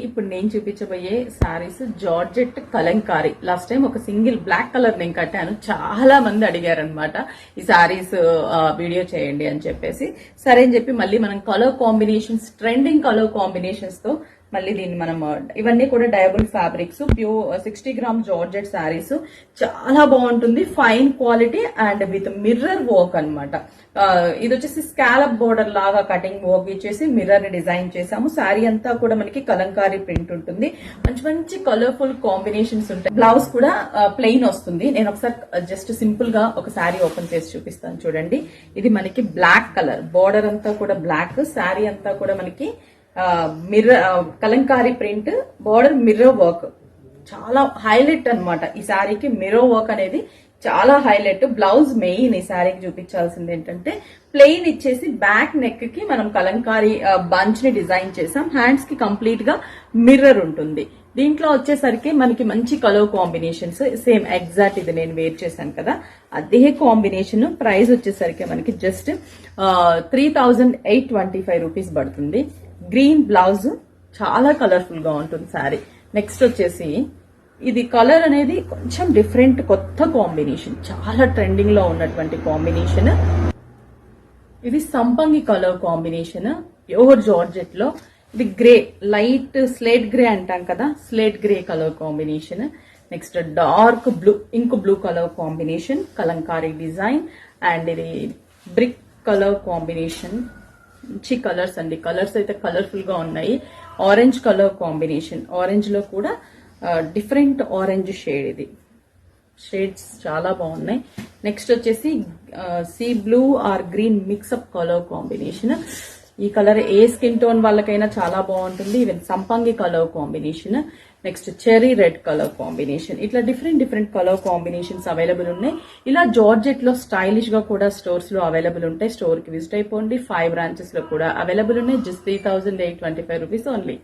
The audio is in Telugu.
ఇప్పుడు నేను చూపించబోయే saris georgette kalamkari. Last time ఒక సింగిల్ బ్లాక్ కలర్ నేను కట్టాను, చాలా మంది అడిగారు అనమాట ఈ సారీస్ వీడియో చేయండి అని చెప్పేసి. సరే అని చెప్పి మళ్ళీ మనం colour combinations, trending colour combinations తో మళ్ళీ దీన్ని మనం ఇవన్నీ కూడా డయబుల్ fabrics, pure 60 gram georgette saris, చాలా బాగుంటుంది, fine quality and with mirror work అనమాట. ఇది వచ్చేసి స్కాలప్ బోర్డర్ లాగా కటింగ్ వర్క్ ఇచ్చేసి మిర్రర్ ని డిజైన్ చేసాము. శారీ అంతా కూడా మనకి కలంకారీ ప్రింట్ ఉంటుంది, మంచి మంచి కలర్ఫుల్ కాంబినేషన్స్ ఉంటాయి. బ్లౌజ్ కూడా ప్లెయిన్ వస్తుంది. నేను ఒకసారి జస్ట్ సింపుల్ గా ఒక శారీ ఓపెన్ చేసి చూపిస్తాను చూడండి. ఇది మనకి బ్లాక్ కలర్, బోర్డర్ అంతా కూడా బ్లాక్, శారీ అంతా కూడా మనకి mirror Kalamkari print, border mirror work, చాలా హైలైట్ అన్నమాట. ఈ శారీకి మిర్రర్ వర్క్ అనేది చాలా హైలైట్. బ్లౌజ్ మెయిన్ ఈ శారీకి చూపించాల్సింది ఏంటంటే ప్లెయిన్ ఇచ్చేసి బ్యాక్ నెక్ కి మనం కలంకారీ బంచ్ ని డిజైన్ చేసాం. హ్యాండ్స్ కి కంప్లీట్ గా మిర్రర్ ఉంటుంది. దీంట్లో వచ్చేసరికి మనకి మంచి కలర్ కాంబినేషన్స్, సేమ్ ఎగ్జాక్ట్ ఇది నేను వేర్ చేశాను కదా అదే కాంబినేషన్. ప్రైస్ వచ్చేసరికి మనకి జస్ట్ 3825 రూపీస్ పడుతుంది. గ్రీన్ బ్లౌజ్, చాలా కలర్ఫుల్ గా ఉంటుంది శారీ. నెక్స్ట్ వచ్చేసి ఇది కలర్ అనేది కొంచెం డిఫరెంట్, కొత్త కాంబినేషన్, చాలా ట్రెండింగ్ లో ఉన్నటువంటి కాంబినేషన్. ఇది సంపంగి కలర్ కాంబినేషన్, ప్యూర్ జార్జెట్ లో. ఇది గ్రే, లైట్ స్లేట్ గ్రే అంటాం కదా, slate grey colour combination. Next dark blue, ink blue colour combination, Kalamkari design. And ఇది బ్రిక్ కలర్ కాంబినేషన్, మంచి కలర్స్ అండి. కలర్స్ అయితే కలర్ఫుల్ గా ఉన్నాయి. ఆరెంజ్ కలర్ కాంబినేషన్, ఆరెంజ్ లో కూడా డిఫరెంట్ ఆరెంజ్ షేడ్, ఇది షేడ్స్ చాలా బాగున్నాయి. నెక్స్ట్ వచ్చేసి sea blue or green mixup colour combination. ఈ కలర్ ఏ స్కిన్ టోన్ వాళ్ళకైనా చాలా బాగుంటుంది. ఈవెన్ సంపంగి colour combination. Next cherry red colour combination. ఇట్లా different different colour combinations available ఉన్నాయి. ఇలా జార్జెట్ లో స్టైలిష్ గా కూడా స్టోర్స్ లో అవైలబుల్ ఉంటాయి. స్టోర్ కి విజిట్ అయిపోండి. 5 బ్రాంచెస్ లో కూడా అవైలబుల్ ఉన్నాయి. Just 3825 rupees only.